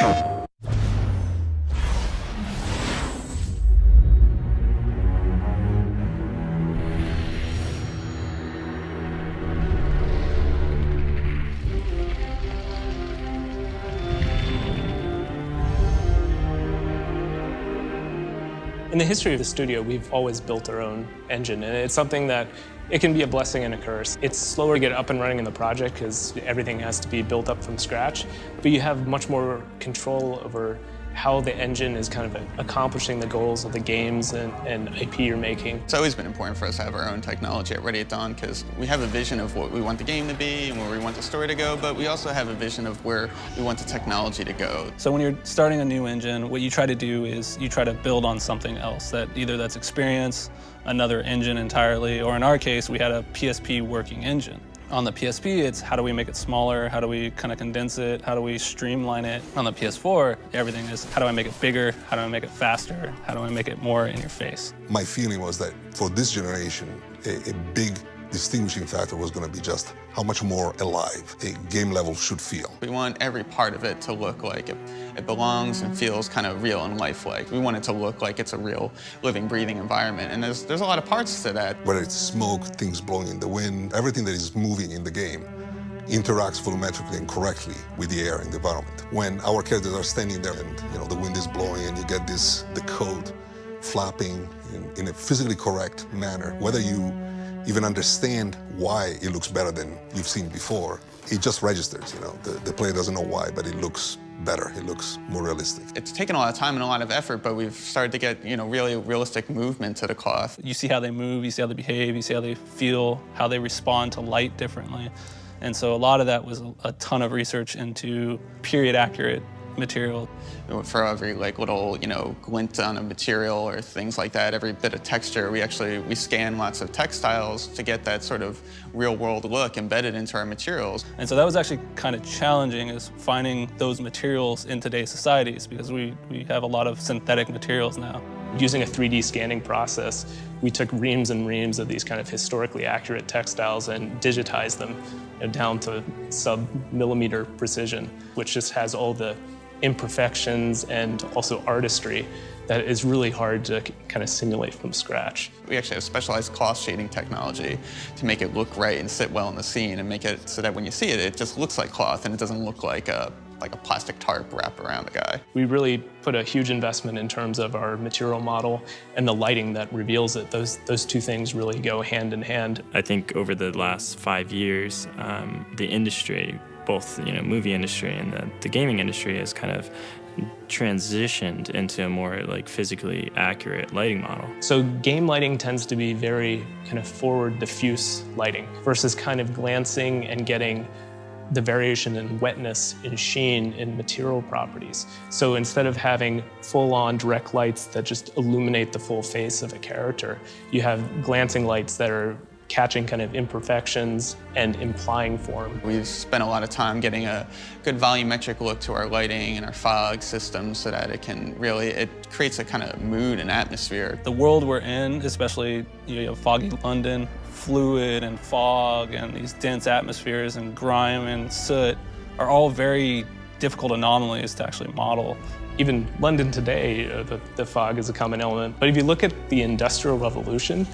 In the history of the studio, we've always built our own engine, and it's something that it can be a blessing and a curse. It's slower to get up and running in the project because everything has to be built up from scratch, but you have much more control over how the engine is kind of accomplishing the goals of the games and IP you're making. It's always been important for us to have our own technology at Ready at Dawn because we have a vision of what we want the game to be and where we want the story to go, but we also have a vision of where we want the technology to go. So when you're starting a new engine, what you try to do is you try to build on something else, that either that's experience, another engine entirely, or in our case, we had a PSP working engine. On the PSP, it's how do we make it smaller? How do we kind of condense it? How do we streamline it? On the PS4, everything is how do I make it bigger? How do I make it faster? How do I make it more in your face? My feeling was that for this generation, a big distinguishing factor was going to be just how much more alive a game level should feel. We want every part of it to look like it belongs and feels kind of real and lifelike. We want it to look like it's a real living, breathing environment, and there's a lot of parts to that. Whether it's smoke, things blowing in the wind, everything that is moving in the game interacts volumetrically and correctly with the air in the environment. When our characters are standing there and the wind is blowing and you get the coat flapping in a physically correct manner, whether you even understand why it looks better than you've seen before, it just registers, The player doesn't know why, but it looks better. It looks more realistic. It's taken a lot of time and a lot of effort, but we've started to get, really realistic movement to the cloth. You see how they move, you see how they behave, you see how they feel, how they respond to light differently. And so a lot of that was a ton of research into period-accurate material. For every little, glint on a material or things like that, every bit of texture, we scan lots of textiles to get that sort of real-world look embedded into our materials. And so that was actually kind of challenging, is finding those materials in today's societies, because we have a lot of synthetic materials now. Using a 3D scanning process, we took reams and reams of these kind of historically accurate textiles and digitized them down to sub-millimeter precision, which just has all the imperfections and also artistry that is really hard to kind of simulate from scratch. We actually have specialized cloth shading technology to make it look right and sit well in the scene and make it so that when you see it, it just looks like cloth and it doesn't look like a plastic tarp wrapped around the guy. We really put a huge investment in terms of our material model and the lighting that reveals it. Those two things really go hand in hand. I think over the last 5 years, the industry, both movie industry and the gaming industry, has kind of transitioned into a more physically accurate lighting model. So game lighting tends to be very kind of forward diffuse lighting versus kind of glancing and getting the variation in wetness, in sheen, in material properties. So instead of having full-on direct lights that just illuminate the full face of a character, you have glancing lights that are catching kind of imperfections and implying form. We've spent a lot of time getting a good volumetric look to our lighting and our fog system so that it creates a kind of mood and atmosphere. The world we're in, especially foggy London, fluid and fog and these dense atmospheres and grime and soot are all very difficult anomalies to actually model. Even London today, the fog is a common element. But if you look at the Industrial Revolution,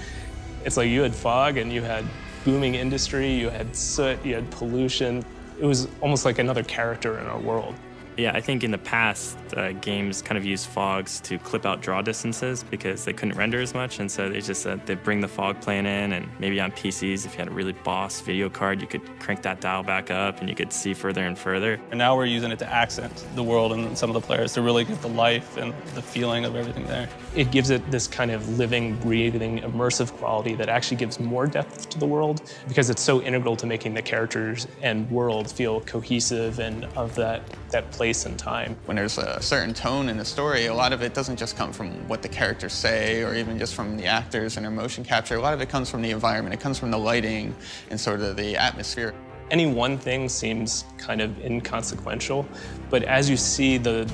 it's like you had fog and you had booming industry, you had soot, you had pollution. It was almost like another character in our world. Yeah, I think in the past, games kind of used fogs to clip out draw distances because they couldn't render as much, and so they bring the fog plane in, and maybe on PCs, if you had a really boss video card, you could crank that dial back up and you could see further and further. And now we're using it to accent the world and some of the players to really get the life and the feeling of everything there. It gives it this kind of living, breathing, immersive quality that actually gives more depth to the world because it's so integral to making the characters and world feel cohesive and of that place and time. When there's a certain tone in the story, a lot of it doesn't just come from what the characters say or even just from the actors and their motion capture. A lot of it comes from the environment. It comes from the lighting and sort of the atmosphere. Any one thing seems kind of inconsequential, but as you see the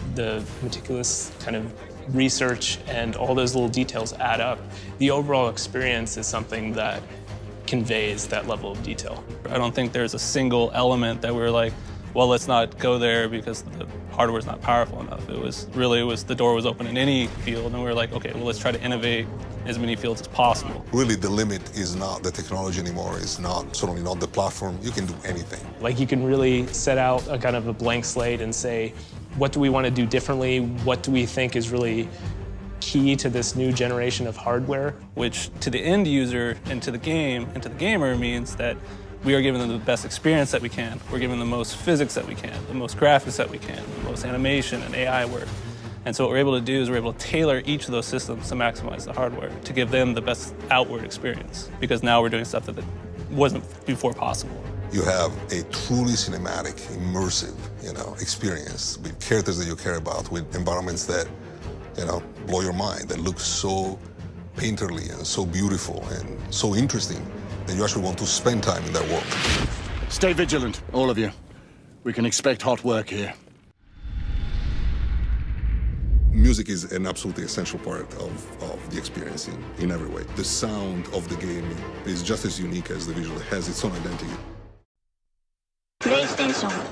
meticulous kind of research and all those little details add up, the overall experience is something that conveys that level of detail. I don't think there's a single element that we're like, well, let's not go there because the hardware's not powerful enough. It was the door was open in any field, and we were like, okay, well, let's try to innovate as many fields as possible. Really, the limit is not the technology anymore. It's certainly not the platform. You can do anything. Like you can really set out a kind of a blank slate and say, what do we want to do differently? What do we think is really key to this new generation of hardware? Which to the end user and to the game and to the gamer means that we are giving them the best experience that we can. We're giving them the most physics that we can, the most graphics that we can, the most animation and AI work. And so what we're able to do is we're able to tailor each of those systems to maximize the hardware, to give them the best outward experience. Because now we're doing stuff that wasn't before possible. You have a truly cinematic, immersive, experience with characters that you care about, with environments that, blow your mind, that look so painterly and so beautiful and so interesting that you actually want to spend time in that world. Stay vigilant, all of you. We can expect hot work here. Music is an absolutely essential part of the experience in every way. The sound of the game is just as unique as the visual. It has its own identity. PlayStation